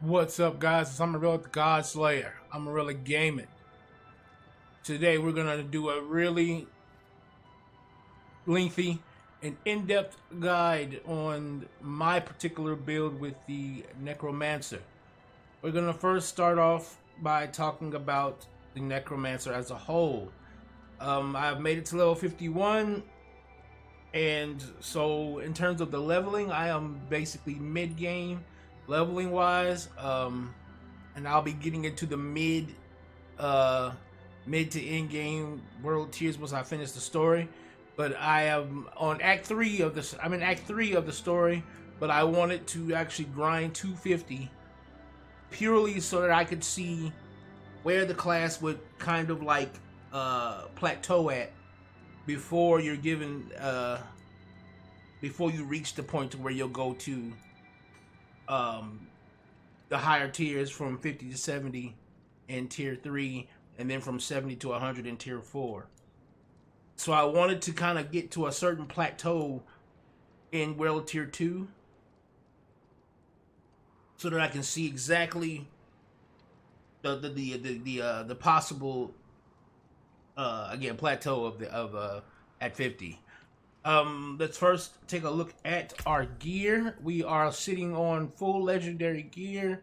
What's up, guys? It's Amon-Rellik, the God Slayer. Amon-Rellik Gaming. Today, we're gonna do a really lengthy and in-depth guide on my particular build with the Necromancer. We're gonna first start off by talking about the Necromancer as a whole. I've made it to level 51, and so in terms of the leveling, I am basically mid-game leveling wise, and I'll be getting into the mid to end game world tiers once I finish the story. But I am on Act 3 of this. I'm in Act 3 of the story, but I wanted to actually grind 250 purely so that I could see where the class would kind of like plateau at before you're given before you reach the point to where you'll go to the higher tiers from 50 to 70 in tier 3, and then from 70 to 100 in tier 4. So I wanted to kind of get to a certain plateau in world tier 2 so that I can see exactly the possible again plateau of at 50. Let's first take a look at our gear. We are sitting on full legendary gear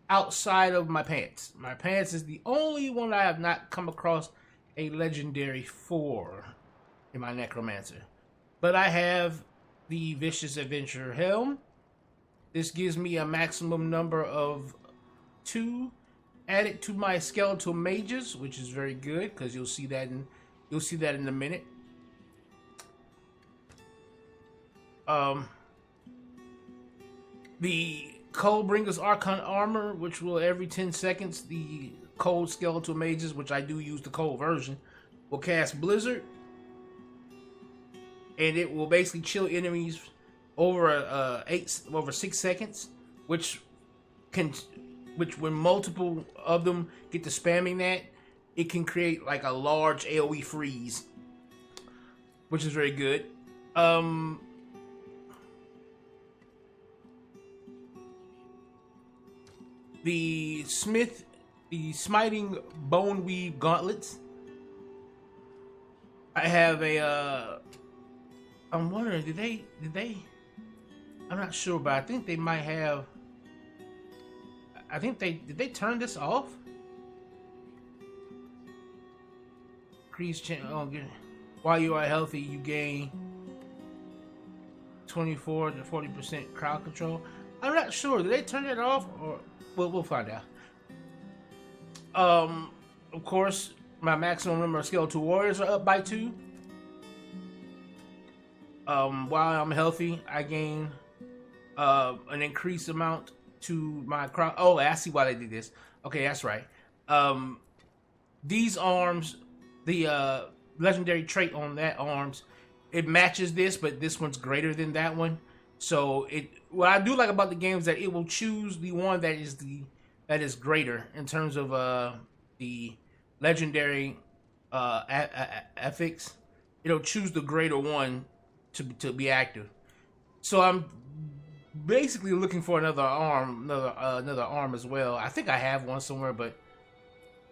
outside of my pants. My pants is the only one I have not come across a legendary for in my Necromancer. But I have the Vicious Adventurer helm. This gives me a maximum number of 2 added to my skeletal mages, which is very good because you'll see that in a minute. The Coldbringer's Archon Armor, which will every 10 seconds, the Cold Skeletal Mages, which I do use the Cold version, will cast Blizzard. And it will basically chill enemies over 6 seconds, which when multiple of them get to spamming that, it can create like a large AoE freeze, which is very good. The Smiting Boneweave Gauntlets. I have a, I'm wondering, did they, I'm not sure, but I think they might have, did they turn this off? Increase chance, while you are healthy, you gain 24 to 40% crowd control. I'm not sure, did they turn it off, or we'll find out. Of course, my maximum number of skeletal warriors are up by 2. While I'm healthy, I gain an increased amount to my crowd. Oh, I see why they did this. Okay, that's right. These arms, the legendary trait on that arms, it matches this, but this one's greater than that one. So what I do like about the game is that it will choose the one that is greater in terms of the legendary affix. It'll choose the greater one to be active. So I'm basically looking for another arm as well. I think I have one somewhere, but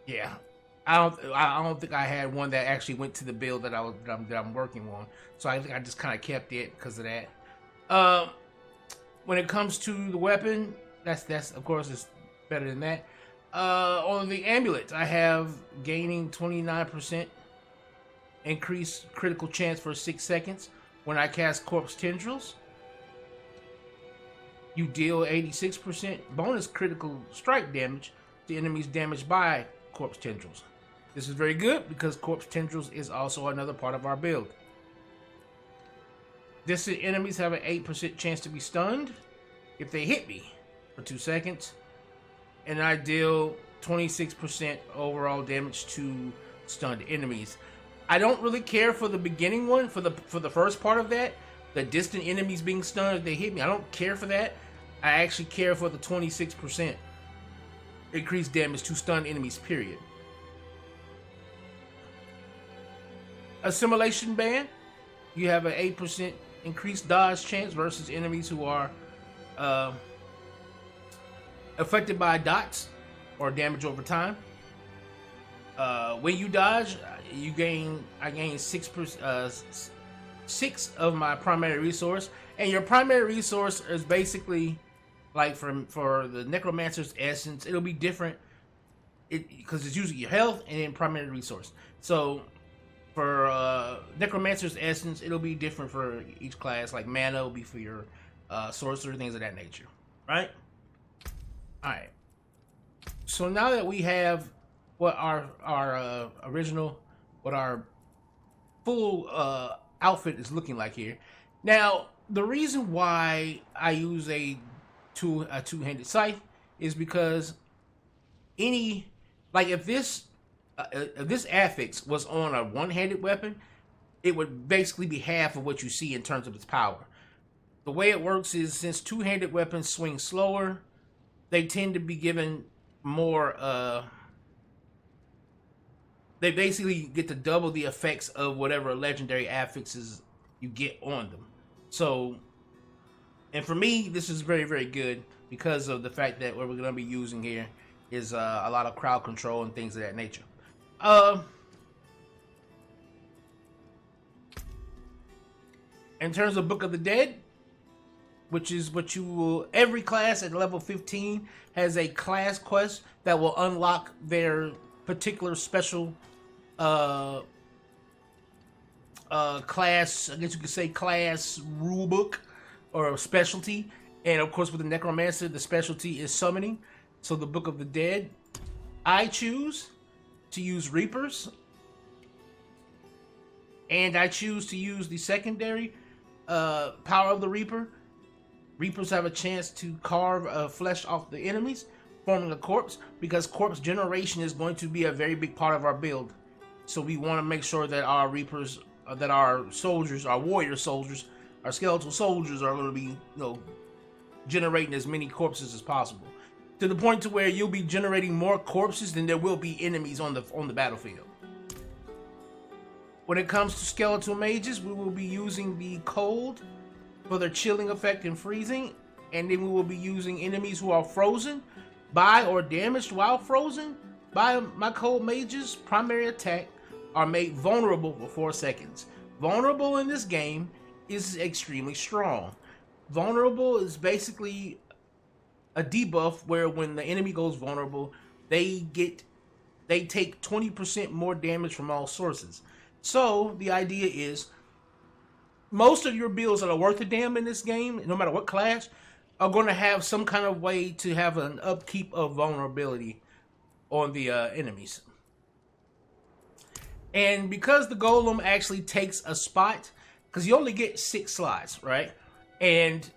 yeah, I don't think I had one that actually went to the build that I'm working on. So I think I just kind of kept it because of that. When it comes to the weapon, that's of course is better than that. On the amulet, I have gaining 29% increased critical chance for 6 seconds when I cast Corpse Tendrils. You deal 86% bonus critical strike damage to enemies damaged by Corpse Tendrils. This is very good because Corpse Tendrils is also another part of our build. Distant enemies have an 8% chance to be stunned if they hit me for 2 seconds. And I deal 26% overall damage to stunned enemies. I don't really care for the beginning one, for the first part of that. The distant enemies being stunned if they hit me. I don't care for that. I actually care for the 26% increased damage to stunned enemies, period. Assimilation Band. You have an 8% increased dodge chance versus enemies who are affected by dots or damage over time. When you dodge, I gain 6 of my primary resource, and your primary resource is basically like for the Necromancer's essence, it'll be different. Because it's usually your health and then primary resource. So for Necromancer's essence, it'll be different for each class. Like mana will be for your sorcerer, things of that nature, right? All right. So now that we have what our original, what our full outfit is looking like here. Now, the reason why I use a two-handed scythe is because if this affix was on a one-handed weapon, it would basically be half of what you see in terms of its power. The way it works is, since two-handed weapons swing slower, they tend to be given more, they basically get to double the effects of whatever legendary affixes you get on them. So, and for me, this is very, very good because of the fact that what we're going to be using here is a lot of crowd control and things of that nature. In terms of Book of the Dead, which is what you will, every class at level 15 has a class quest that will unlock their particular special class, I guess you could say class rulebook or specialty. And of course with the Necromancer, the specialty is summoning. So the Book of the Dead, I choose to use Reapers, and I choose to use the secondary power of the Reaper. Reapers have a chance to carve flesh off the enemies, forming a corpse, because corpse generation is going to be a very big part of our build. So we want to make sure that our Reapers, that our soldiers, our warrior soldiers, our skeletal soldiers are going to be, generating as many corpses as possible, to the point to where you'll be generating more corpses than there will be enemies on the battlefield. When it comes to skeletal mages, we will be using the cold for their chilling effect and freezing, and then we will be using enemies who are frozen by or damaged while frozen by my cold mages. Primary attack are made vulnerable for 4 seconds. Vulnerable in this game is extremely strong. Vulnerable is basically a debuff where when the enemy goes vulnerable, they take 20% more damage from all sources. So the idea is, most of your builds that are worth a damn in this game, no matter what class, are going to have some kind of way to have an upkeep of vulnerability on the enemies. And because the golem actually takes a spot, because you only get 6 slots, right? And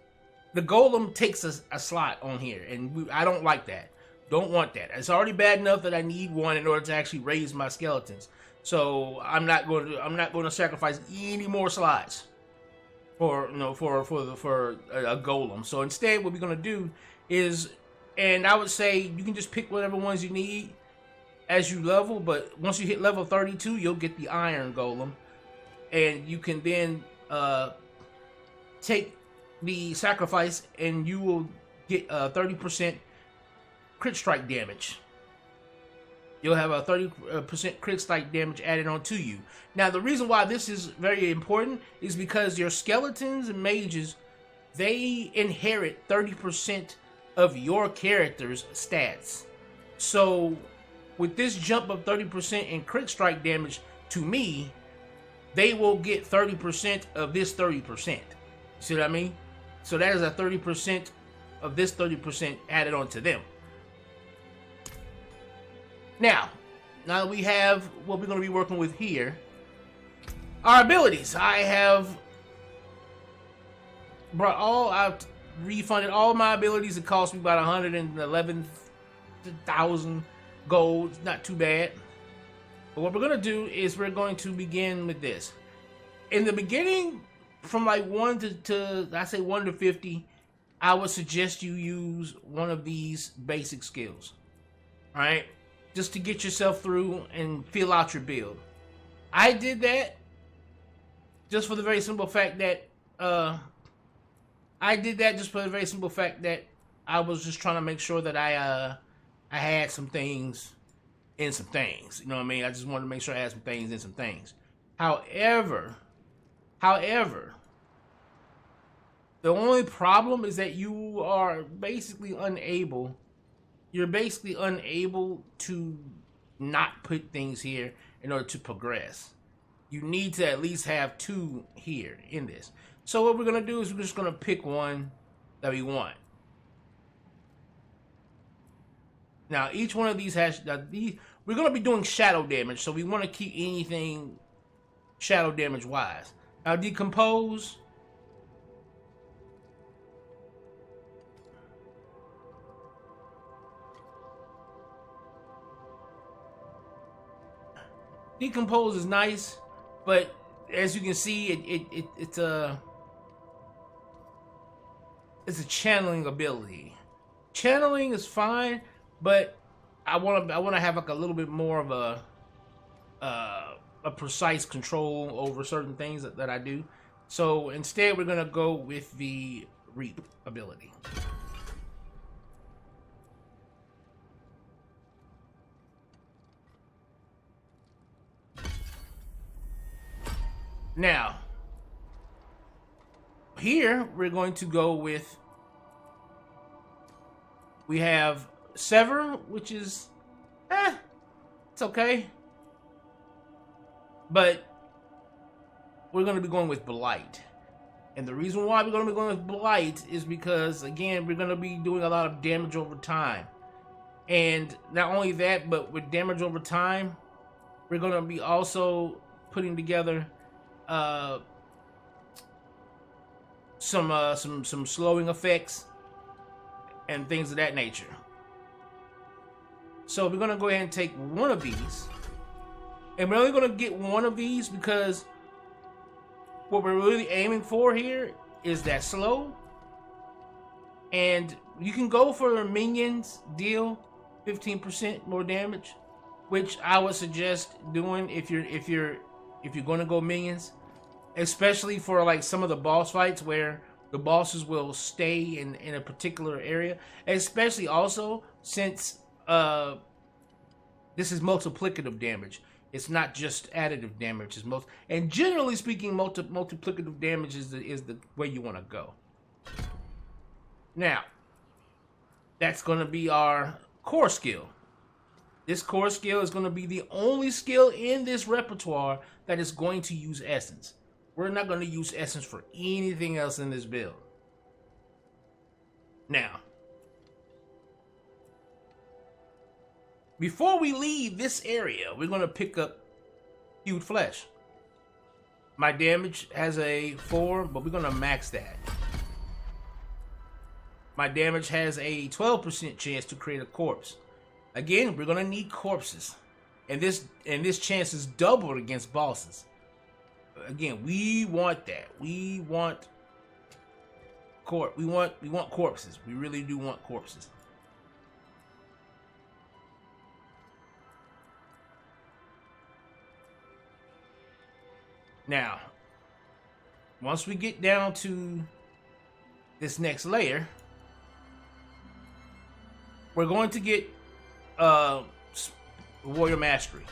the golem takes a slot on here, and I don't like that. Don't want that. It's already bad enough that I need one in order to actually raise my skeletons. So I'm not going to sacrifice any more slots for a golem. So instead, what we're going to do is, and I would say you can just pick whatever ones you need as you level, but once you hit level 32, you'll get the iron golem, and you can then take the sacrifice, and you will get 30% crit strike damage. You'll have a 30% crit strike damage added on to you. Now, the reason why this is very important is because your skeletons and mages, they inherit 30% of your character's stats. So with this jump of 30% in crit strike damage to me, they will get 30% of this 30%. See what I mean? So that is a 30% of this 30% added on to them. Now that we have what we're going to be working with here, our abilities. I've refunded all my abilities. It cost me about 111,000 gold. It's not too bad. But what we're going to do is we're going to begin with this. In the beginning, from like 1 to I say 1 to 50, I would suggest you use one of these basic skills. All right? Just to get yourself through and fill out your build. I did that just for the very simple fact that I was just trying to make sure that I had some things in some things. You know what I mean? I just wanted to make sure I had some things in some things. However, the only problem is that you are basically unable. You're basically unable to not put things here in order to progress. You need to at least have 2 here in this. So what we're gonna do is we're just gonna pick one that we want. Now each one of these has we're gonna be doing shadow damage, so we want to keep anything shadow damage wise. Now decompose. Decompose is nice, but as you can see, it's a channeling ability. Channeling is fine, but I want to have like a little bit more of a precise control over certain things that I do. So instead, we're gonna go with the reap ability. Now, here we're going to go with, we have Sever, which is, it's okay. But we're going to be going with Blight. And the reason why we're going to be going with Blight is because, again, we're going to be doing a lot of damage over time. And not only that, but with damage over time, we're going to be also putting together some slowing effects and things of that nature. So we're gonna go ahead and take one of these, and we're only gonna get one of these because what we're really aiming for here is that slow. And you can go for minions deal 15% more damage, which I would suggest doing if you're going to go minions, especially for like some of the boss fights where the bosses will stay in a particular area, especially also since this is multiplicative damage. It's not just additive damage. It's and generally speaking, multiplicative damage is the way you want to go. Now, that's going to be our core skill. This core skill is going to be the only skill in this repertoire that is going to use essence. We're not going to use essence for anything else in this build. Now, before we leave this area, we're going to pick up Hued Flesh. My damage has a 4, but we're going to max that. My damage has a 12% chance to create a corpse. Again, we're going to need corpses. And this chance is doubled against bosses. Again, we want that. We want corpses. We really do want corpses. Now, once we get down to this next layer, we're going to get Warrior Mastery.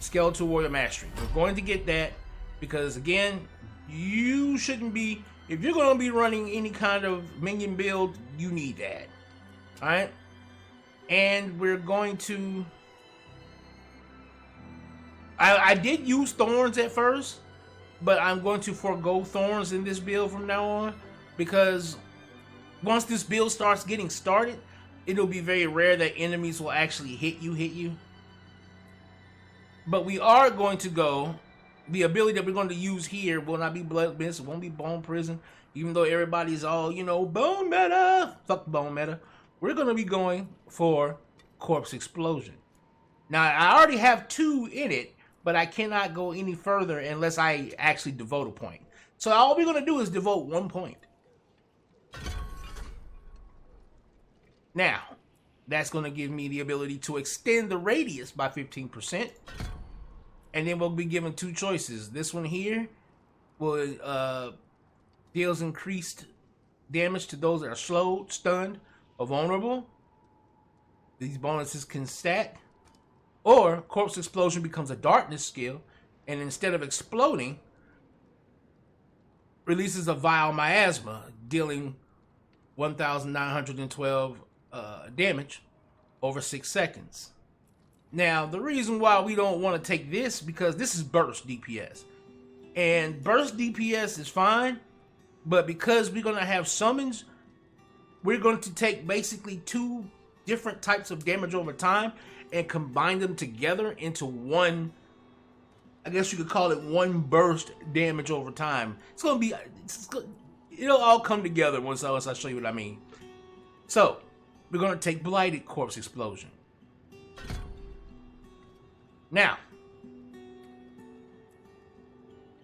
Skeletal Warrior Mastery. We're going to get that because, again, you shouldn't be, if you're going to be running any kind of minion build, you need that. Alright? And we're going to, I did use Thorns at first, but I'm going to forego Thorns in this build from now on, because once this build starts getting started, it'll be very rare that enemies will actually hit you. But we are going to go, the ability that we're going to use here will not be Blood Mist, it won't be Bone Prison, even though everybody's all, you know, Bone Meta, fuck Bone Meta. We're going to be going for Corpse Explosion. Now, I already have 2 in it, but I cannot go any further unless I actually devote a point. So all we're going to do is devote 1 point. Now, that's going to give me the ability to extend the radius by 15%. And then we'll be given 2 choices. This one here will deals increased damage to those that are slowed, stunned, or vulnerable. These bonuses can stack. Or Corpse Explosion becomes a darkness skill, and instead of exploding, releases a vile miasma, dealing 1,912 damage over 6 seconds. Now, the reason why we don't want to take this, because this is burst DPS. And burst DPS is fine, but because we're going to have summons, we're going to take basically 2 different types of damage over time and combine them together into one, I guess you could call it one burst damage over time. It's going to be, it'll all come together once I show you what I mean. So, we're going to take Blighted Corpse Explosion. Now,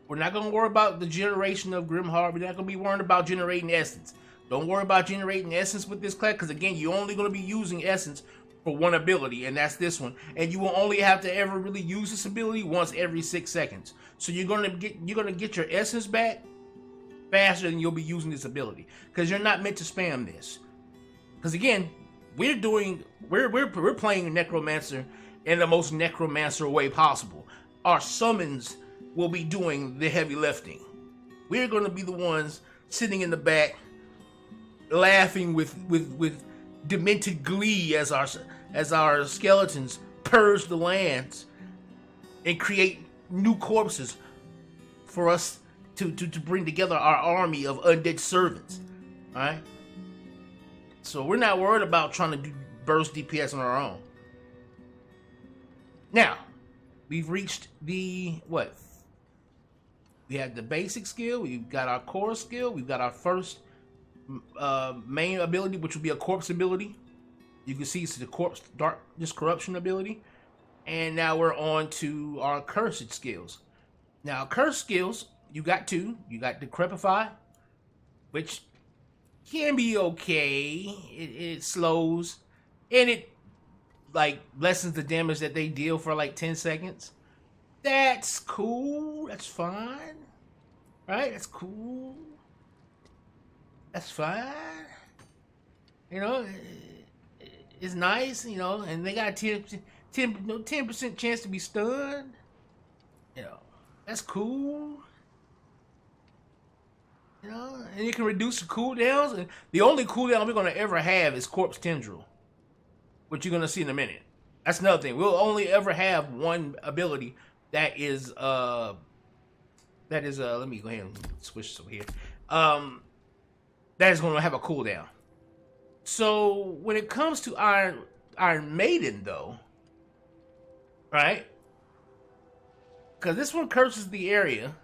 we're not going to worry about the generation of Grimheart. We're not going to be worrying about generating essence. Don't worry about generating essence with this class, because again, you're only going to be using essence for one ability, and that's this one. And you will only have to ever really use this ability once every 6 seconds. So you're gonna get your essence back faster than you'll be using this ability, because you're not meant to spam this. Because again, we're playing Necromancer in the most Necromancer way possible. Our summons will be doing the heavy lifting. We're going to be the ones sitting in the back, laughing with demented glee as our skeletons purge the lands and create new corpses for us to bring together our army of undead servants. All right. So we're not worried about trying to do burst DPS on our own. Now, we've reached the what? We had the basic skill. We've got our core skill. We've got our first main ability, which will be a corpse ability. You can see it's the corpse darkness corruption ability. And now we're on to our cursed skills. Now, cursed skills, you got 2. You got Decrepify, which can be okay. It slows, and it like lessens the damage that they deal for like 10 seconds. That's cool. That's fine. Right? That's cool. That's fine. You know, it's nice, you know, and they got 10% chance to be stunned. You know, that's cool. You know, and you can reduce the cooldowns. And the only cooldown we're going to ever have is Corpse Tendril, which you're going to see in a minute. That's another thing. We'll only ever have one ability that is, let me go ahead and switch this over here. That is going to have a cooldown. So when it comes to Iron Maiden, though, right? Because this one curses the area,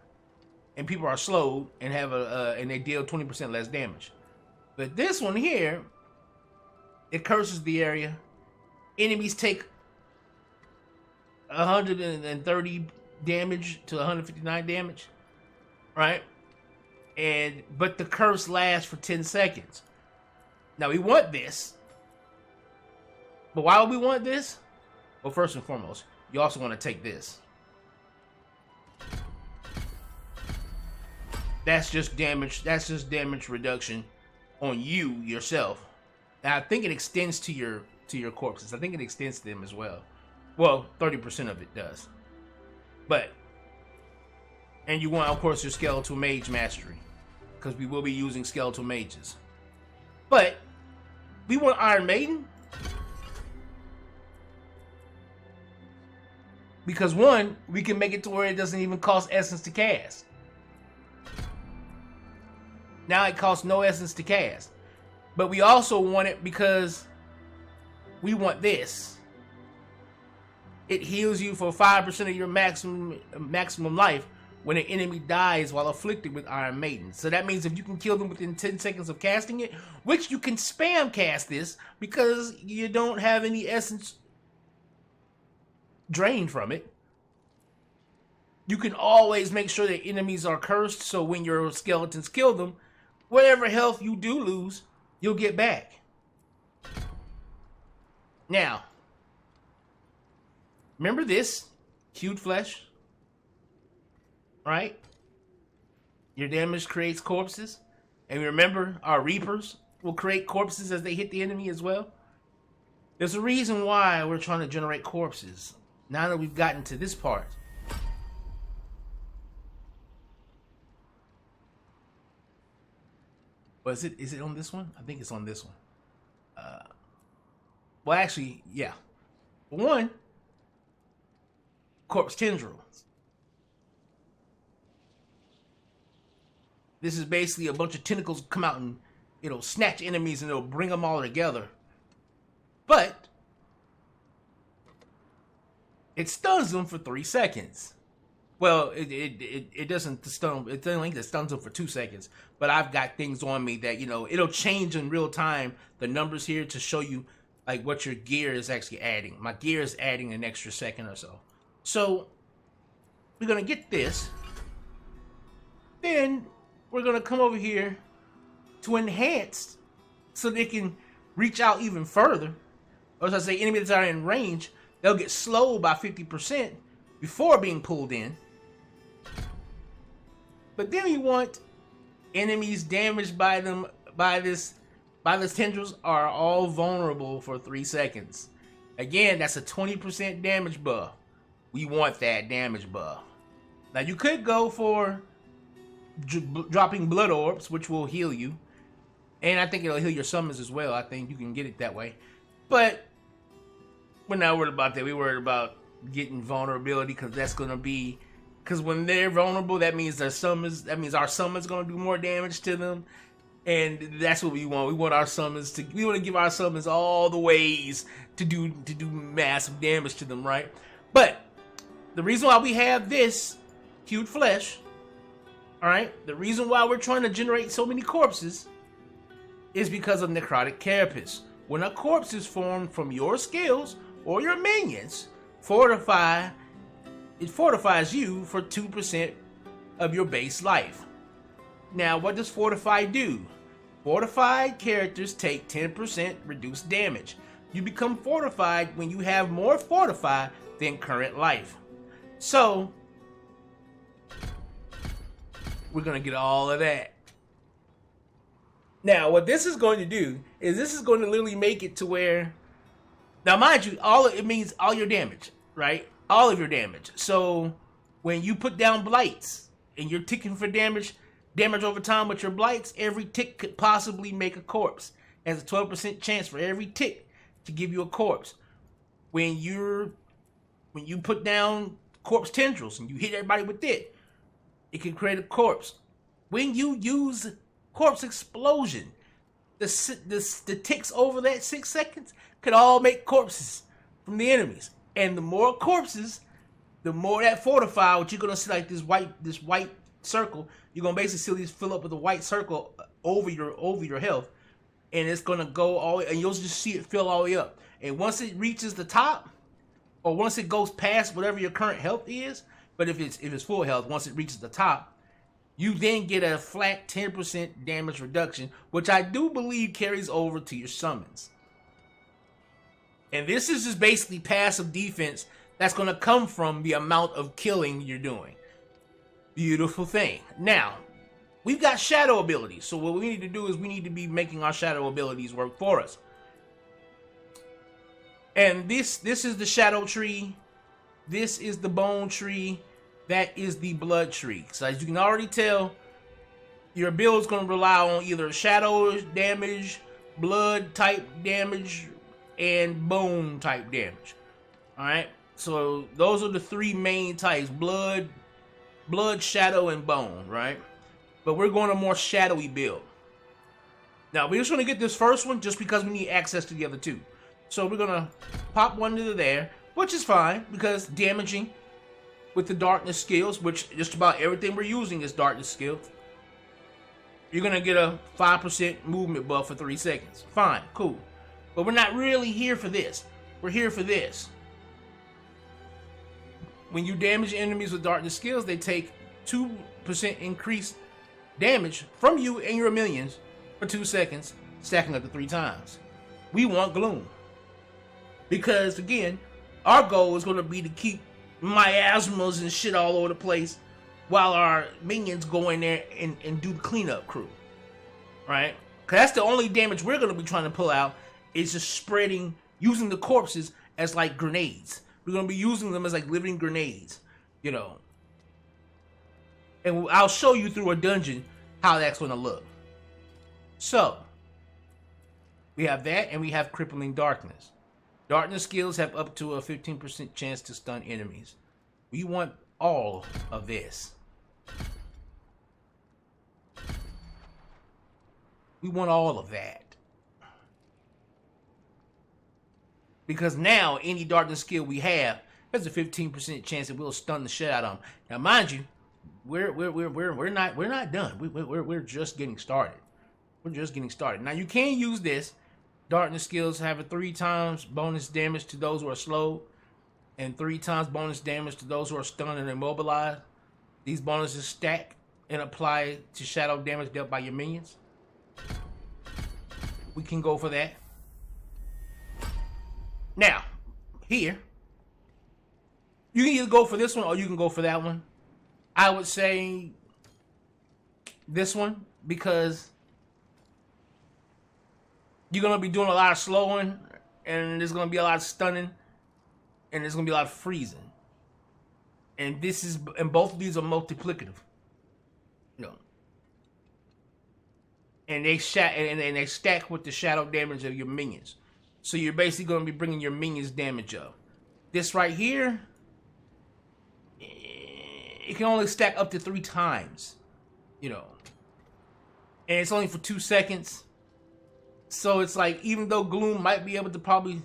and people are slowed and have and they deal 20% less damage. But this one here, it curses the area. Enemies take 130 damage to 159 damage, right? But the curse lasts for 10 seconds. Now we want this, but why would we want this? Well, first and foremost, you also want to take this. That's just damage. That's just damage reduction on you yourself. Now I think it extends to your corpses. I think it extends to them as well. Well, 30% of it does. And you want, of course, your Skeletal Mage Mastery, because we will be using Skeletal Mages. But we want Iron Maiden because, one, we can make it to where it doesn't even cost essence to cast. Now it costs no essence to cast. But we also want it because we want it heals you for 5% of your maximum life when an enemy dies while afflicted with Iron Maiden. So that means if you can kill them within 10 seconds of casting it, which you can spam cast this because you don't have any essence drained from it, you can always make sure that enemies are cursed, so when your skeletons kill them, whatever health you do lose, you'll get back. Now, remember this? Hued flesh. Right? Your damage creates corpses. And remember our reapers will create corpses as they hit the enemy as well. There's a reason why we're trying to generate corpses. Now that we've gotten to this part. But is it on this one? I think it's on this one. Well, actually, yeah. One, corpse tendrils. This is basically a bunch of tentacles come out and it'll snatch enemies and it'll bring them all together. But it stuns them for 3 seconds. Well, it doesn't stun. It doesn't like it stuns them for 2 seconds. But I've got things on me that, you know, it'll change in real time the numbers here to show you like what your gear is actually adding. My gear is adding an extra second or so. So we're gonna get this. Then we're gonna come over here to enhance so they can reach out even further. Or as I say, enemies that are in range, they'll get slowed by 50% before being pulled in. But then we want enemies damaged by this tendrils are all vulnerable for 3 seconds. Again, that's a 20% damage buff. We want that damage buff. Now you could go for dropping blood orbs, which will heal you. And I think it'll heal your summons as well. I think you can get it that way. But we're not worried about that. We're worried about getting vulnerability because that's going to be... Because when they're vulnerable, that means their summons... That means our summons going to do more damage to them. And that's what we want. We want our summons to... We want to give our summons all the ways to do massive damage to them, right? But the reason why we have this hued flesh... Alright? The reason why we're trying to generate so many corpses is because of necrotic carapace. When a corpse is formed from your skills or your minions, it fortifies you for 2% of your base life. Now, what does fortify do? Fortified characters take 10% reduced damage. You become fortified when you have more fortify than current life. So, we're going to get all of that. Now, what this is going to do is this is going to literally make it to where... Now, mind you, it means all your damage, right? All of your damage. So, when you put down blights and you're ticking for damage over time with your blights, every tick could possibly make a corpse. It has a 12% chance for every tick to give you a corpse. When you put down corpse tendrils and you hit everybody with it can create a corpse. When you use corpse explosion, the ticks over that 6 seconds could all make corpses from the enemies. And the more corpses, the more that fortify, which you're gonna see like this white circle. You're gonna basically see these fill up with a white circle over your health, and it's gonna go all the way, and you'll just see it fill all the way up. And once it reaches the top, or once it goes past whatever your current health is, but if it's full health, once it reaches the top, you then get a flat 10% damage reduction, which I do believe carries over to your summons. And this is just basically passive defense that's going to come from the amount of killing you're doing. Beautiful thing. Now, we've got shadow abilities. So what we need to do is we need to be making our shadow abilities work for us. And this is the shadow tree. This is the bone tree. That is the blood tree. So as you can already tell, your build is going to rely on either shadow damage, blood type damage, and bone type damage. Alright? So those are the three main types. Blood, shadow, and bone, right? But we're going a more shadowy build. Now, we're just going to get this first one just because we need access to the other two. So we're going to pop one into there, which is fine because damaging with the darkness skills, which just about everything we're using is darkness skills. You're going to get a 5% movement buff for 3 seconds. Fine, cool. But we're not really here for this. We're here for this. When you damage enemies with darkness skills, they take 2% increased damage from you and your minions for 2 seconds, stacking up to 3 times. We want gloom. Because, again, our goal is going to be to keep miasmas and shit all over the place while our minions go in there and do the cleanup crew. Right? Because that's the only damage we're going to be trying to pull out, is just spreading, using the corpses as like grenades. We're going to be using them as like living grenades, you know. And I'll show you through a dungeon how that's going to look. So, we have that, and we have Crippling Darkness. Darkness skills have up to a 15% chance to stun enemies. We want all of this. We want all of that. Because now, any darkness skill we have, there's a 15% chance that we'll stun the shit out of them. Now, mind you, we're not done. We're just getting started. We're just getting started. Now, you can use this. Darkness skills have a 3 times bonus damage to those who are slow, and 3 times bonus damage to those who are stunned and immobilized. These bonuses stack and apply to shadow damage dealt by your minions. We can go for that. Now, here, you can either go for this one or you can go for that one. I would say this one, because you're going to be doing a lot of slowing, and there's going to be a lot of stunning, and there's going to be a lot of freezing. And both of these are multiplicative. You know. And they stack with the shadow damage of your minions. So you're basically going to be bringing your minions' damage up. This right here, it can only stack up to 3 times. You know. And it's only for 2 seconds. So it's like, even though Gloom might be able to probably...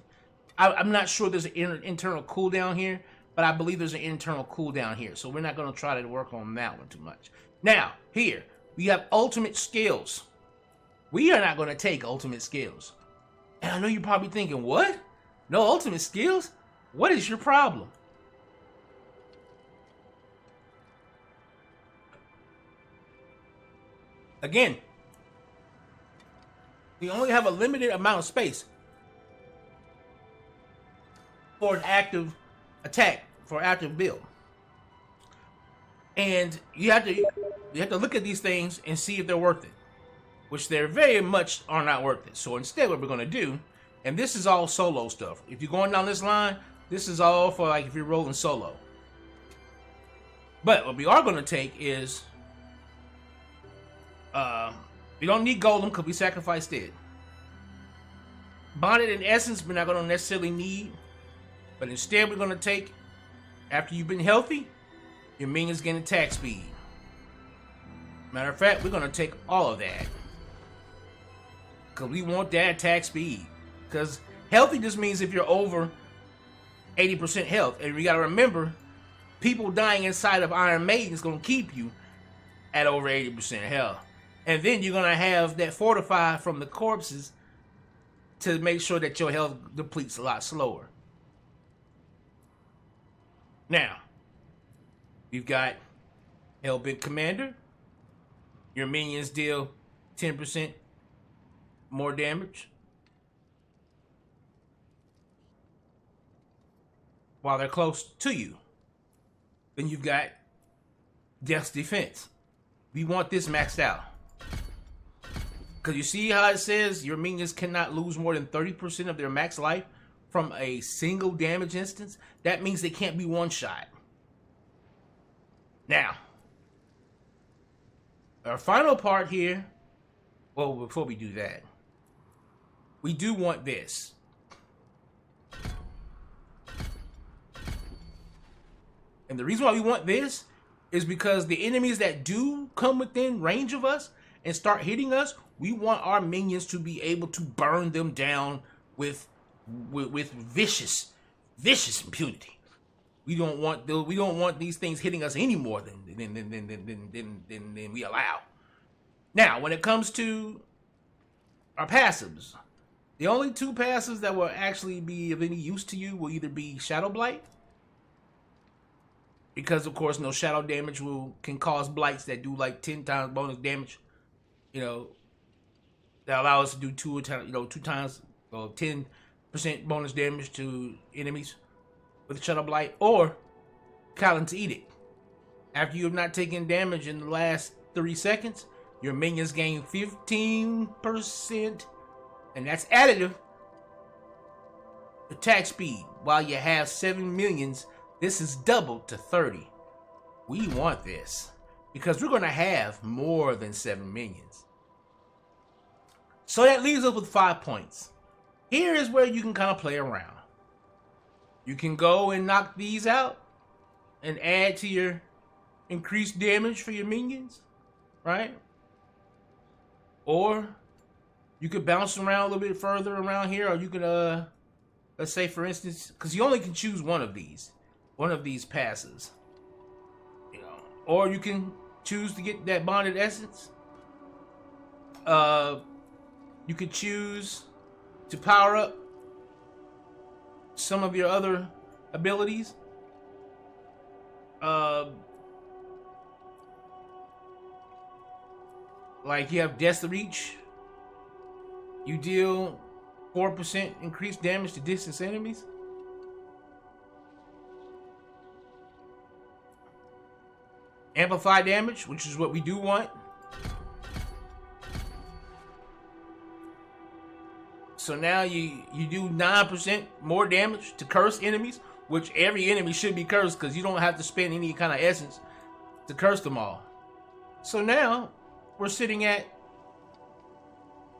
I'm not sure there's an internal cooldown here, but I believe there's an internal cooldown here. So we're not going to try to work on that one too much. Now, here, we have ultimate skills. We are not going to take ultimate skills. And I know you're probably thinking, what? No ultimate skills? What is your problem? Again, we only have a limited amount of space for an active attack, for an active build. And you have to look at these things and see if they're worth it. Which they very much are not worth it. So instead what we're going to do, and this is all solo stuff. If you're going down this line, this is all for like if you're rolling solo. But what we are going to take is, we don't need Golem because we sacrificed it. Bonded in Essence we're not going to necessarily need. But instead we're going to take, after you've been healthy, your minions gain attack speed. Matter of fact, we're going to take all of that. Because we want that attack speed. Because healthy just means if you're over 80% health. And we got to remember, people dying inside of Iron Maiden is going to keep you at over 80% health. And then you're going to have that fortify from the corpses to make sure that your health depletes a lot slower. Now, you've got Hellbent Commander. Your minions deal 10% more damage while they're close to you. Then you've got Death's Defense. We want this maxed out. Because you see how it says your minions cannot lose more than 30% of their max life from a single damage instance? That means they can't be one-shot. Now, our final part here, well, before we do that, we do want this. And the reason why we want this is because the enemies that do come within range of us and start hitting us, we want our minions to be able to burn them down with vicious impunity. We don't want these things hitting us any more than we allow. Now, when it comes to our passives, the only 2 passives that will actually be of any use to you will either be Shadow Blight, because of course no shadow damage can cause blights that do like 10 times bonus damage. You know, that allow us to do 2 times 10% bonus damage to enemies with Shadow Blight, or Kalin's Edict. After you have not taken damage in the last 3 seconds, Your minions gain 15%, and that's additive, attack speed. While you have 7 minions, this is doubled to 30. We want this because we're going to have more than 7 minions. So that leaves us with 5 points. Here is where you can kind of play around. You can go and knock these out and add to your increased damage for your minions, right? Or you could bounce around a little bit further around here, or you could, let's say for instance, because you only can choose one of these passes. You know, or you can choose to get that bonded essence. You could choose to power up some of your other abilities. Like you have Death Reach. You deal 4% increased damage to distance enemies. Amplify damage, which is what we do want. So now you do 9% more damage to cursed enemies, which every enemy should be cursed because you don't have to spend any kind of essence to curse them all. So now we're sitting at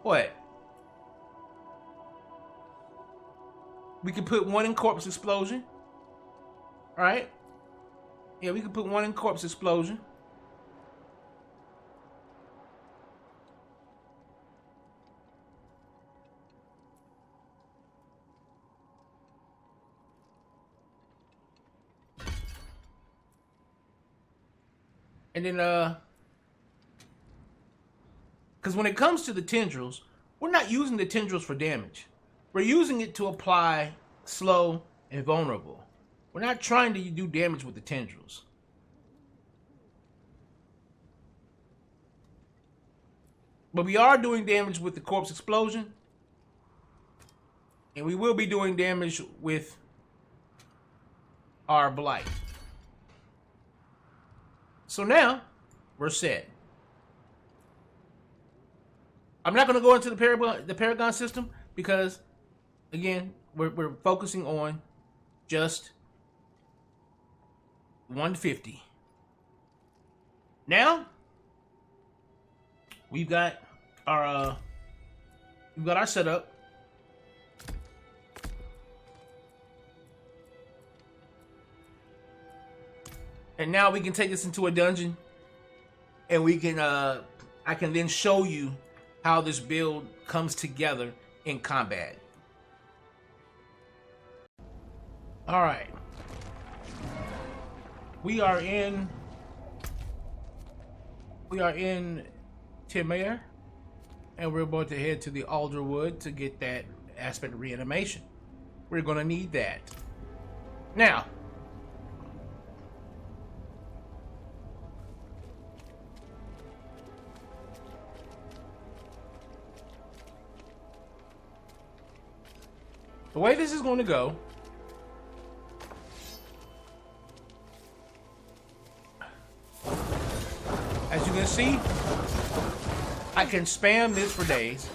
what? We can put one in Corpse Explosion. Alright? Yeah, we can put one in Corpse Explosion. And then, because when it comes to the tendrils, we're not using the tendrils for damage. We're using it to apply slow and vulnerable. We're not trying to do damage with the tendrils. But we are doing damage with the Corpse Explosion. And we will be doing damage with our Blight. So now, we're set. I'm not going to go into the Paragon system because, again, we're focusing on just 150. Now, we've got our setup. And now we can take this into a dungeon, and we can I can then show you how this build comes together in combat. All right, we are in Timir, and we're about to head to the Alderwood to get that aspect of reanimation. We're going to need that. Now, the way this is going to go, as you can see, I can spam this for days.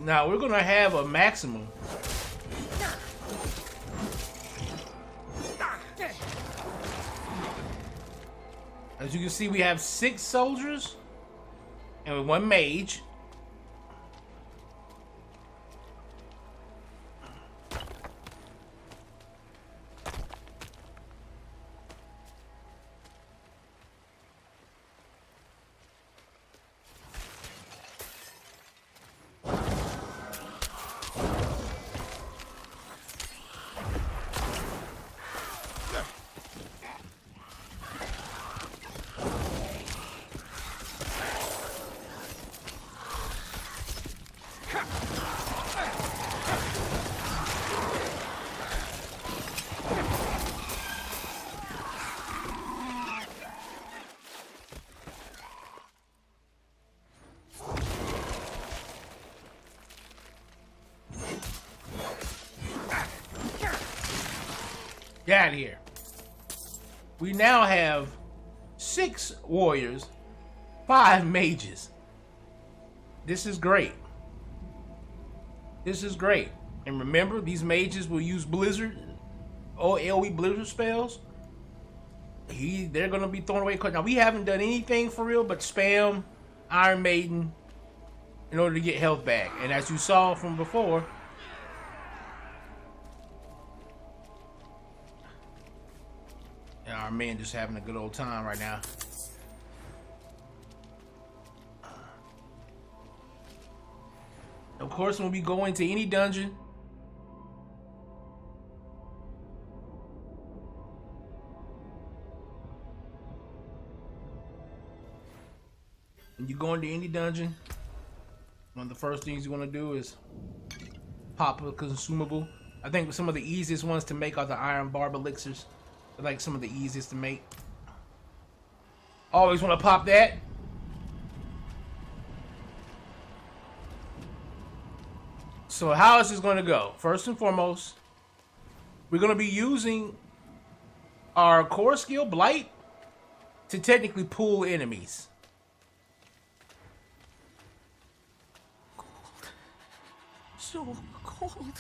Now we're gonna have a maximum. As you can see, we have 6 soldiers and 1 mage. Get out of here. We now have 6 warriors, 5 mages. This is great. This is great. And remember, these mages will use Blizzard or AoE Blizzard spells. They're gonna be throwing away. Now we haven't done anything for real but spam Iron Maiden in order to get health back. And as you saw from before, our man just having a good old time right now. Of course, when we go into any dungeon, one of the first things you want to do is pop a consumable. I think some of the easiest ones to make are the Iron Barb Elixirs. They're like some of the easiest to make. Always want to pop that. So how is this going to go? First and foremost, we're going to be using our core skill, Blight, to technically pull enemies. Cold. So cold.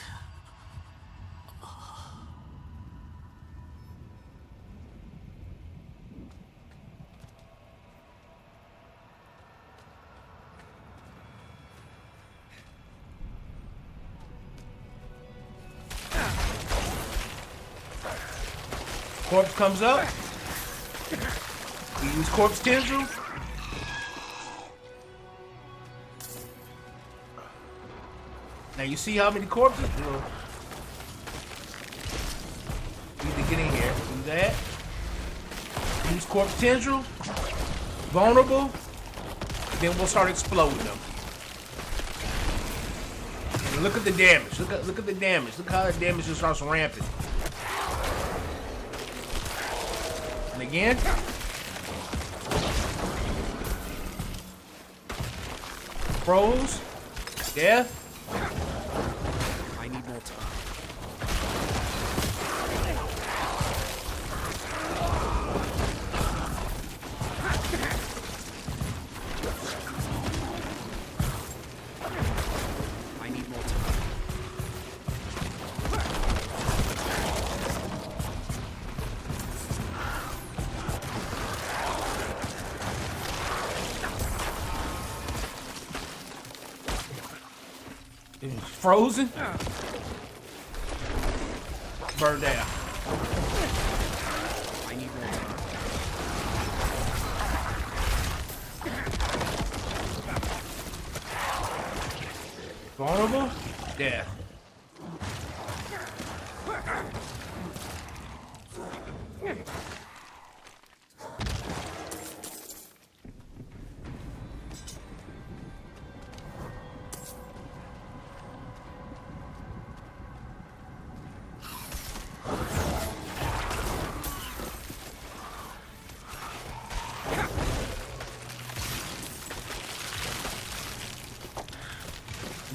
Corpse comes up. We use Corpse Tendril. Now you see how many corpses? We need to get in here. Do that. Use Corpse Tendril. Vulnerable. Then we'll start exploding them. And look at the damage. Look at the damage. Look how the damage just starts ramping. And again. Froze. Death. I need more time. I need more time. Frozen. Burn down. I need more time. Vulnerable. Death.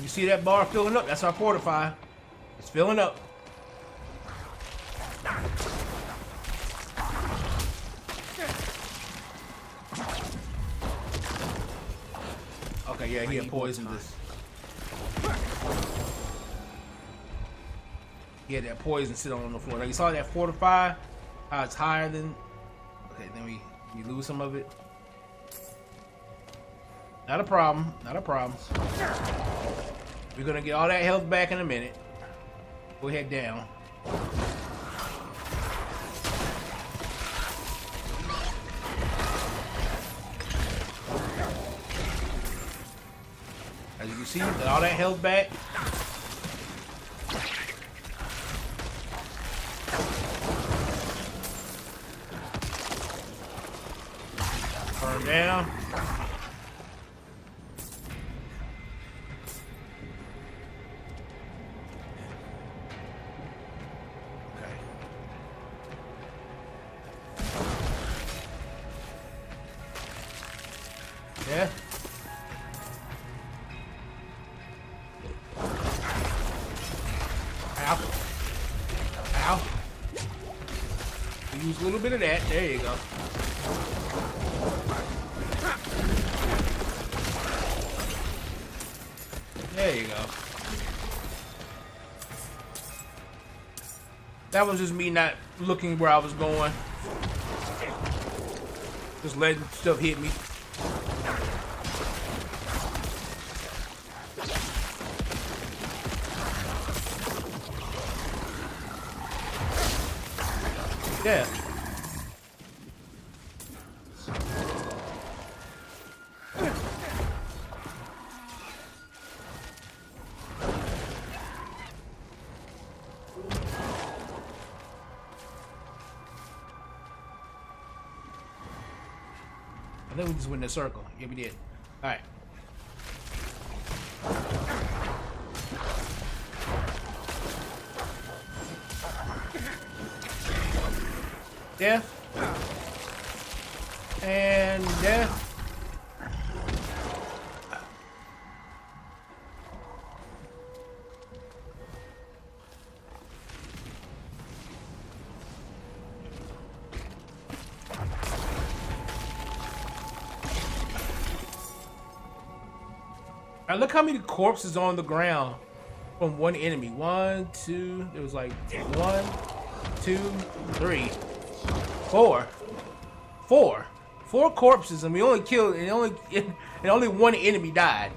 You see that bar filling up? That's our fortify. It's filling up. Okay, yeah, he had poisoned us. He had that poison sit on the floor. Now you saw that fortify? How it's higher than... Okay, then we lose some of it. Not a problem. Not a problem. We're gonna get all that health back in a minute. Go ahead down. As you can see, get all that health back. Burn down. Yeah. Ow. Ow. Just a little bit of that. There you go. There you go. That was just me not looking where I was going. Just letting stuff hit me. Yeah. I think we just went in a circle. Yeah, we did. All right. Death. And death. I look how many corpses on the ground from one enemy. 1, 2. It was like 1, 2, 3, 4. 4 corpses, and we only killed, and only one enemy died.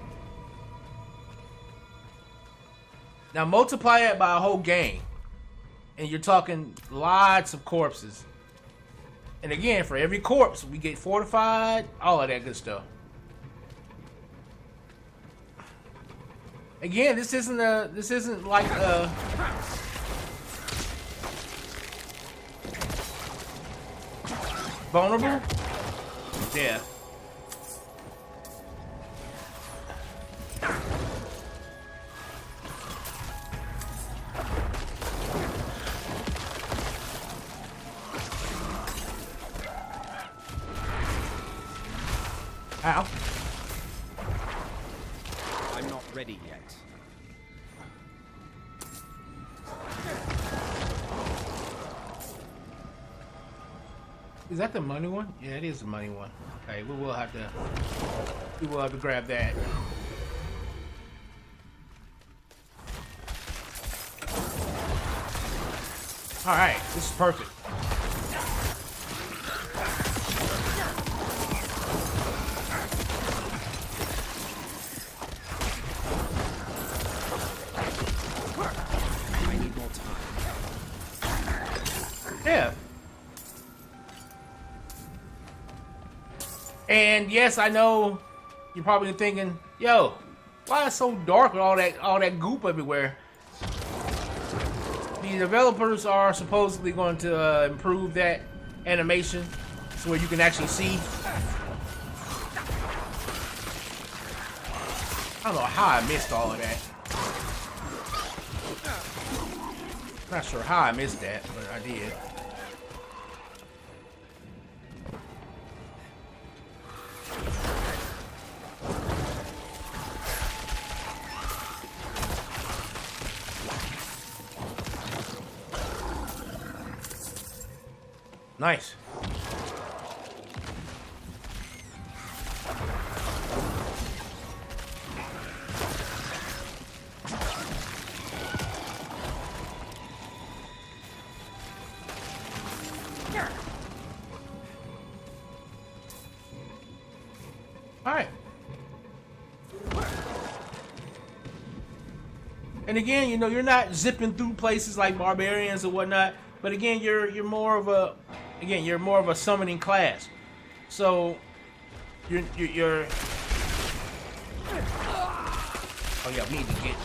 Now multiply that by a whole game, and you're talking lots of corpses. And again, for every corpse, we get fortified, all of that good stuff. Again, this isn't like vulnerable. Yeah. Ow. I'm not ready yet. Is that the money one? Yeah, it is the money one. Okay, we will have to grab that. All right, this is perfect. I need more time. Yeah. And yes, I know you're probably thinking, yo, why is it so dark with all that goop everywhere? The developers are supposedly going to improve that animation so where you can actually see. I don't know how I missed all of that. Not sure how I missed that, but I did. Nice. All right. And again, you know, you're not zipping through places like barbarians or whatnot, but again, you're more of a summoning class. So you're oh yeah, we need to get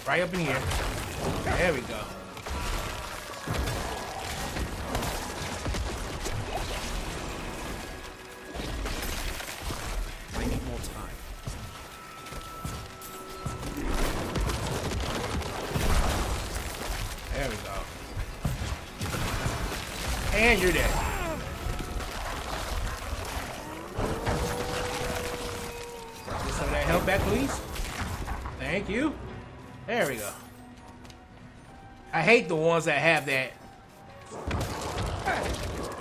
right up in here. There we go. I need more time. There we go. And you're dead. Get some of that health back, please. Thank you. There we go. I hate the ones that have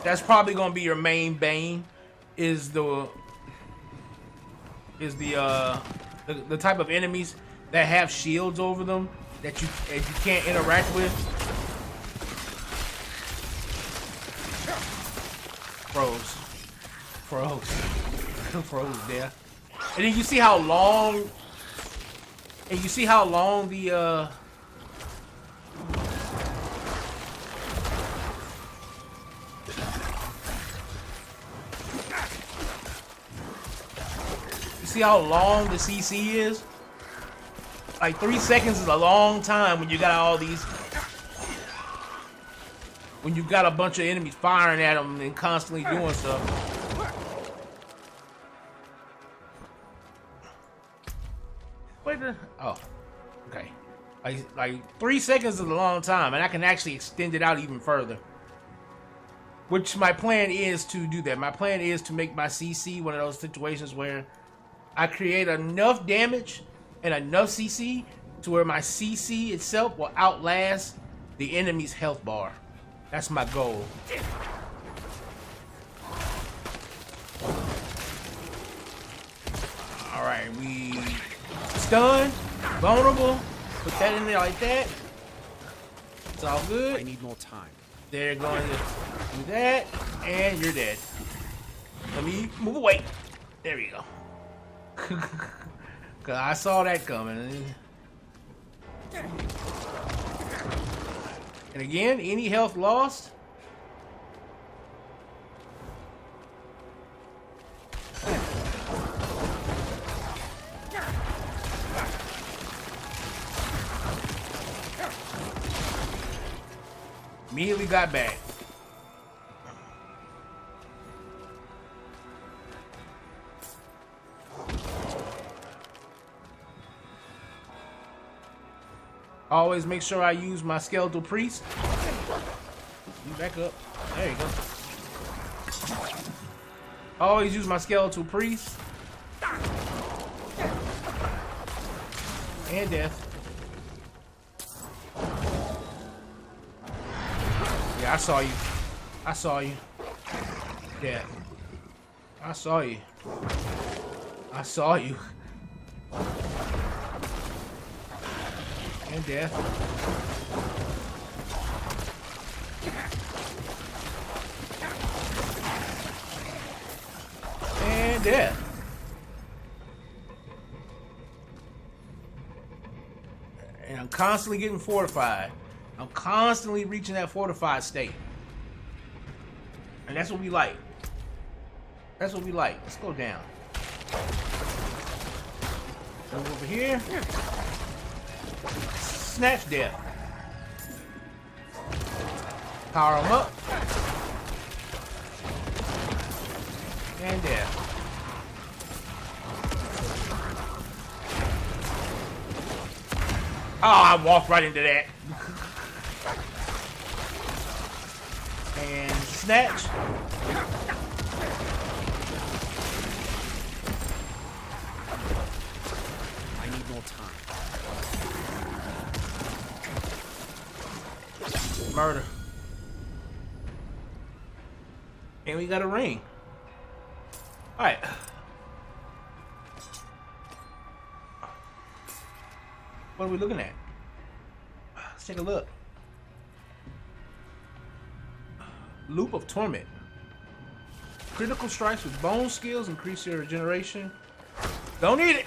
That's probably gonna be your main bane. Is the type of enemies that have shields over them that you can't interact with. Froze there. And then you see how long. And you see how long the you see how long the CC is? Like 3 seconds is a long time when you got all these. When you got a bunch of enemies firing at them and constantly doing stuff. Wait, oh, okay. Like 3 seconds is a long time, and I can actually extend it out even further. Which my plan is to do that. My plan is to make my CC one of those situations where I create enough damage and enough CC to where my CC itself will outlast the enemy's health bar. That's my goal. Alright, we stun, vulnerable, put that in there like that. It's all good. I need more time. They're going to do that, and you're dead. Let me move away. There we go. Cause I saw that coming. And again, any health lost. Immediately got back. Always make sure I use my skeletal priest. You back up. There you go. Always use my skeletal priest. And death. Yeah, I saw you. I saw you. Death. I saw you. I saw you. And death. And death. And I'm constantly getting fortified. I'm constantly reaching that fortified state. And that's what we like. That's what we like. Let's go down. Go over here. Snatch death. Power them up. And death. Oh, I walked right into that. And snatch. I need more time. Murder. And we got a ring. Alright. What are we looking at? Let's take a look. Loop of Torment. Critical strikes with bone skills increase your regeneration. Don't need it!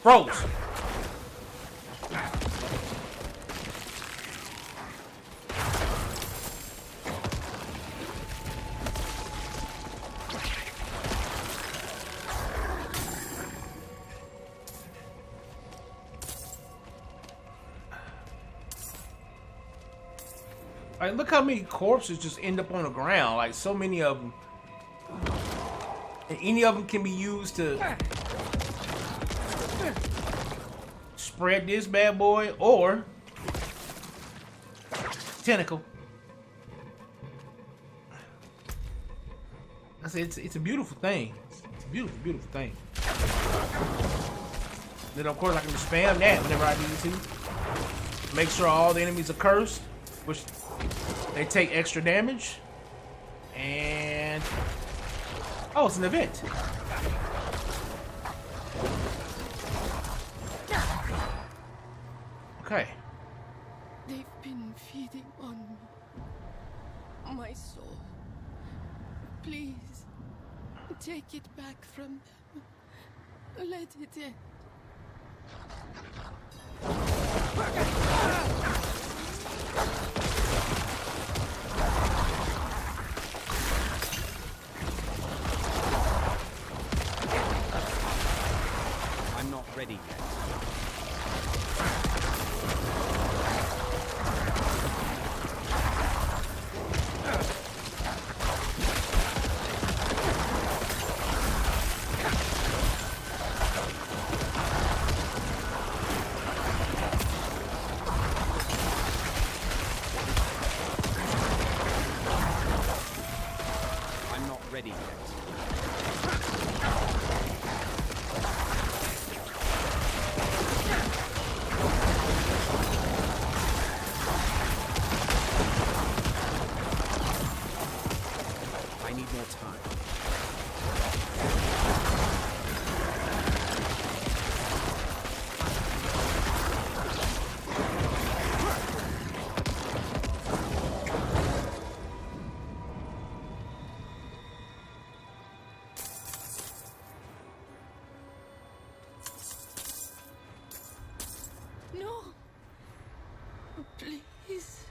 Froze! Like, look how many corpses just end up on the ground. Like, so many of them. And any of them can be used to spread this bad boy or tentacle. I said it's a beautiful thing. It's a beautiful, beautiful thing. Then of course I can just spam that whenever I need to. Make sure all the enemies are cursed, which they take extra damage. And oh, it's an event. Okay. They've been feeding on me. My soul. Please, take it back from them. Let it end. I'm not ready yet. I'm not ready yet. I need more time. No. Please.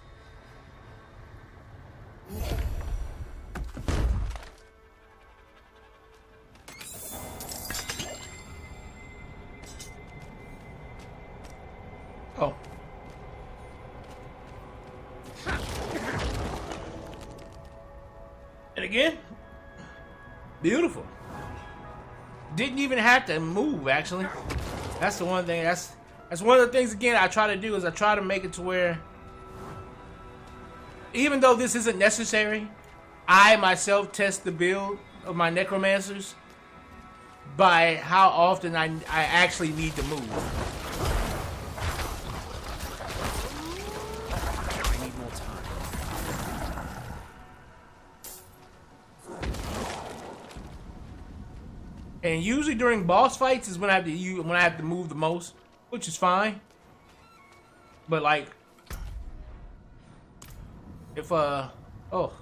Oh. And again, beautiful. Didn't even have to move, actually. That's the one thing. That's one of the things, again, I try to do is I try to make it to where, even though this isn't necessary, I myself test the build of my Necromancers by how often I actually need to move. I need more time. And usually during boss fights is when I have to move the most, which is fine. But like, if all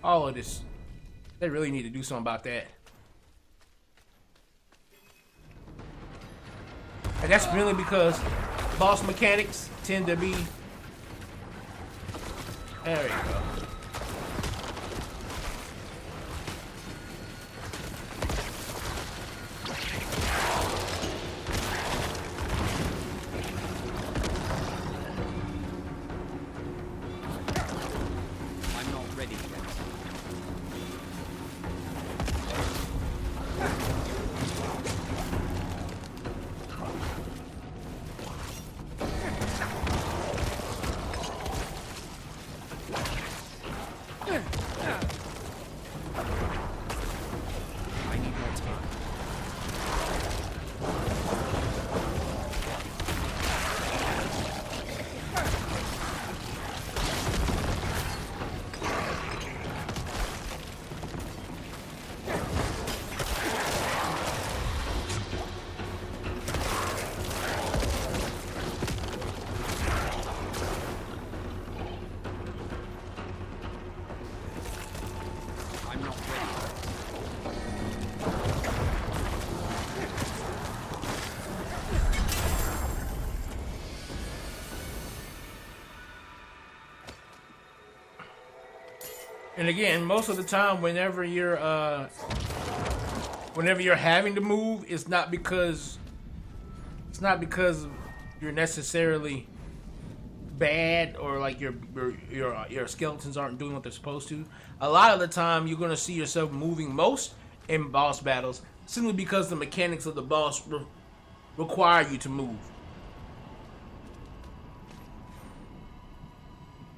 of this, they really need to do something about that. And that's really because boss mechanics tend to be. There you go. I'm not ready yet. I need more time. I'm not ready yet. And again, most of the time, whenever you're having to move, it's not because you're necessarily bad or like your skeletons aren't doing what they're supposed to. A lot of the time, you're gonna see yourself moving most in boss battles simply because the mechanics of the boss require you to move.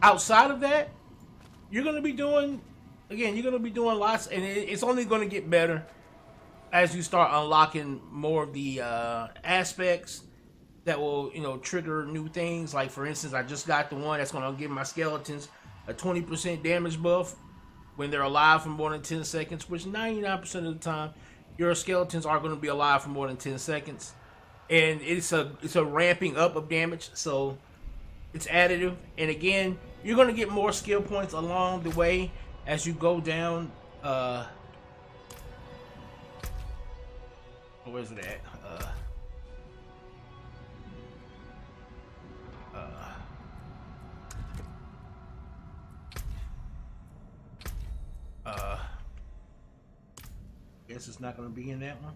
Outside of that, you're gonna be doing lots, and it's only gonna get better as you start unlocking more of the aspects that will, you know, trigger new things. Like for instance, I just got the one that's going to give my skeletons a 20% damage buff when they're alive for more than 10 seconds, which 99% of the time your skeletons are going to be alive for more than 10 seconds. And it's a ramping up of damage, so it's additive. And again, you're going to get more skill points along the way as you go down. Where's it at? Guess it's not going to be in that one.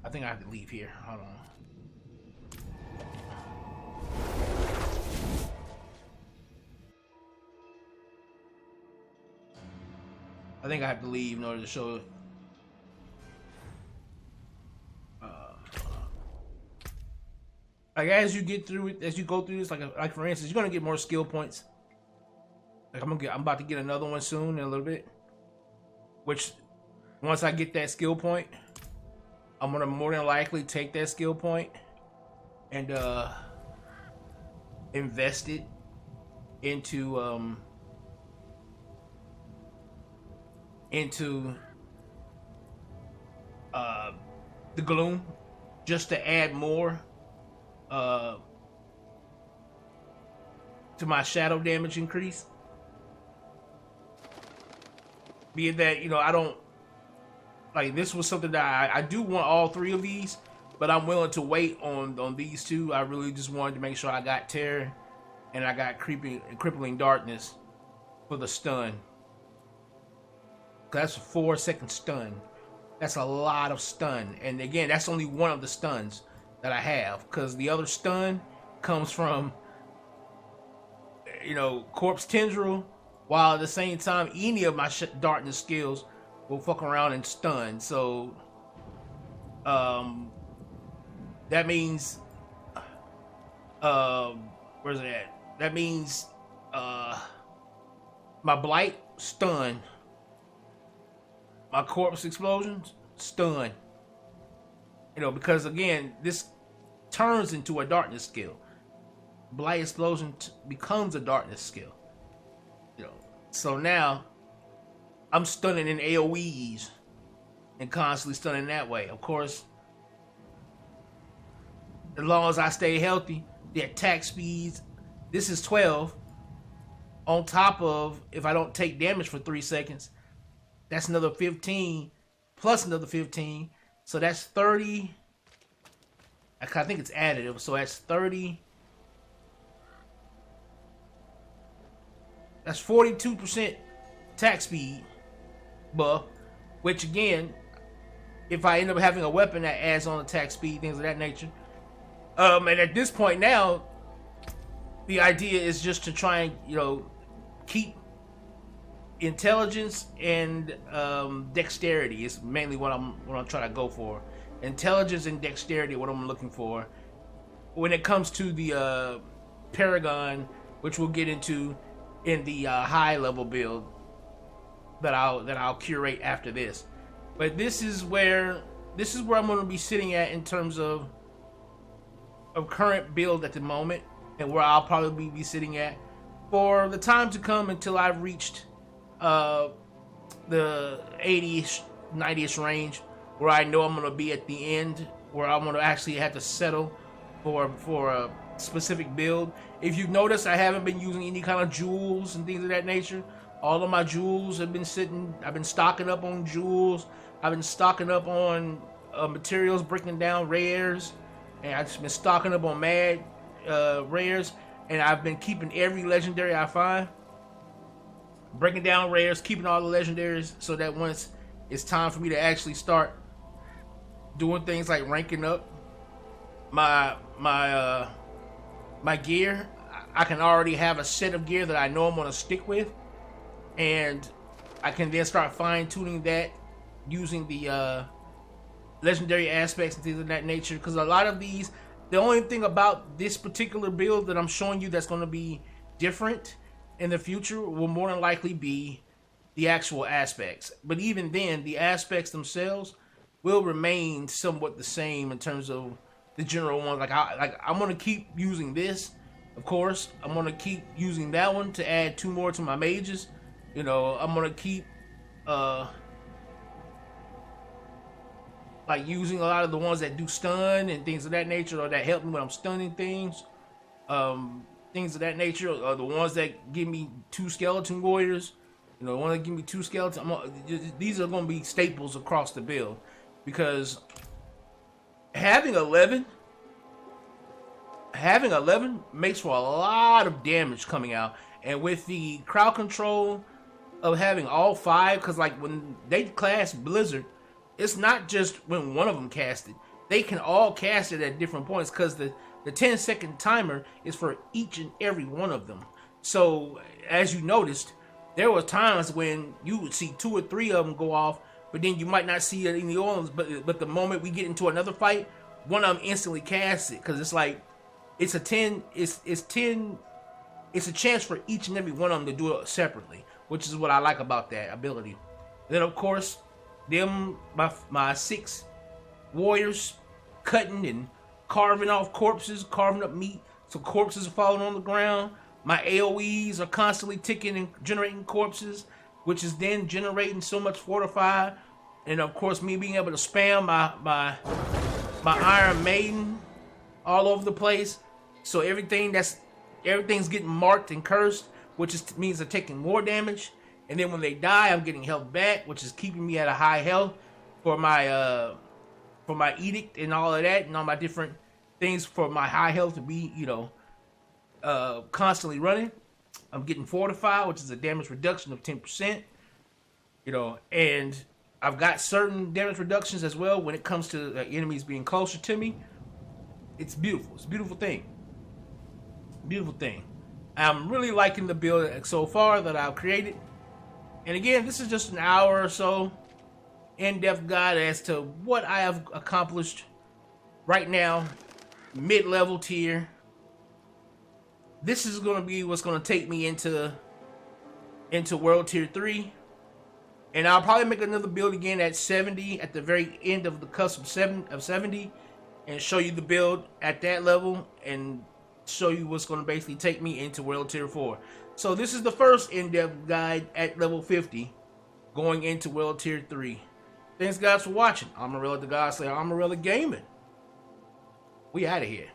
I think I have to leave here. Hold on. I think I have to leave in order to show it. Like as you get through it, as you go through this, like for instance, you're gonna get more skill points. Like I'm about to get another one soon in a little bit. Which, once I get that skill point, I'm gonna more than likely take that skill point and invest it into the gloom, just to add more to my shadow damage increase. Be it that, you know, I don't like, this was something that I do want all three of these, but I'm willing to wait on these two. I really just wanted to make sure I got Terror and I got Crippling Darkness for the stun. That's a 4-second stun. That's a lot of stun. And again, that's only one of the stuns that I have, because the other stun comes from, you know, Corpse Tendril, while at the same time, any of my darkness skills will fuck around and stun. So, that means, where's it at? That means, my Blight, stun. My Corpse Explosions, stun. You know, because again, this turns into a darkness skill. Blight Explosion becomes a darkness skill. You know, so now I'm stunning in AoEs and constantly stunning that way. Of course, as long as I stay healthy, the attack speeds, this is 12. On top of, if I don't take damage for 3 seconds, that's another 15 plus another 15. So that's 30. I think it's additive. So that's 30. That's 42% attack speed buff. Which again, if I end up having a weapon that adds on attack speed, things of that nature. And at this point now, the idea is just to try and, you know, keep intelligence and dexterity is mainly what I'm trying to go for. Intelligence and dexterity, what I'm looking for when it comes to the Paragon, which we'll get into in the high level build that I'll curate after this. But this is where I'm going to be sitting at in terms of current build at the moment, and where I'll probably be sitting at for the time to come until I've reached the 80ish, 90ish range, where I know I'm going to be at the end, where I'm going to actually have to settle for a specific build. If you've noticed, I haven't been using any kind of jewels and things of that nature. All of my jewels have been sitting. I've been stocking up on jewels. I've been stocking up on materials, breaking down rares, and I've just been stocking up on mad rares. And I've been keeping every legendary I find, breaking down rares, keeping all the legendaries, so that once it's time for me to actually start doing things like ranking up my gear, I can already have a set of gear that I know I'm going to stick with, and I can then start fine-tuning that using the legendary aspects and things of that nature. Because a lot of these, the only thing about this particular build that I'm showing you that's going to be different in the future will more than likely be the actual aspects. But even then, the aspects themselves will remain somewhat the same in terms of the general one. Like I'm gonna keep using this, of course. I'm gonna keep using that one to add 2 more to my mages. You know, I'm gonna keep like using a lot of the ones that do stun and things of that nature, or that help me when I'm stunning things. Things of that nature, or the ones that give me 2 skeleton warriors. You know, the one that give me 2 skeletons. These are going to be staples across the build, because having 11 makes for a lot of damage coming out, and with the crowd control of having all 5, because like when they class Blizzard, it's not just when one of them cast it. They can all cast it at different points, because the 10-second timer is for each and every one of them. So as you noticed, there were times when you would see 2 or 3 of them go off, but then you might not see it in the others. But the moment we get into another fight, one of them instantly casts it, because it's like it's a 10. It's a chance for each and every one of them to do it separately, which is what I like about that ability. And then of course, my 6 warriors cutting and carving off corpses, carving up meat, so corpses are falling on the ground. My AoEs are constantly ticking and generating corpses, which is then generating so much fortify. And of course, me being able to spam my Iron Maiden all over the place. So everything's getting marked and cursed, which means they're taking more damage. And then when they die, I'm getting health back, which is keeping me at a high health for my edict and all of that, and all my different things for my high health to be, you know, constantly running. I'm getting fortified, which is a damage reduction of 10%, you know, and I've got certain damage reductions as well when it comes to enemies being closer to me. It's beautiful. It's a beautiful thing. Beautiful thing. I'm really liking the build so far that I've created. And again, this is just an hour or so in-depth guide as to what I have accomplished right now, mid-level tier. This is going to be what's going to take me into World Tier 3. And I'll probably make another build again at 70, at the very end of the cusp of 70, and show you the build at that level, and show you what's going to basically take me into World Tier 4. So this is the first in-depth guide at level 50, going into World Tier 3. Thanks guys for watching. Amon-Rellik the God Slayer, Amon-Rellik Gaming. We out of here.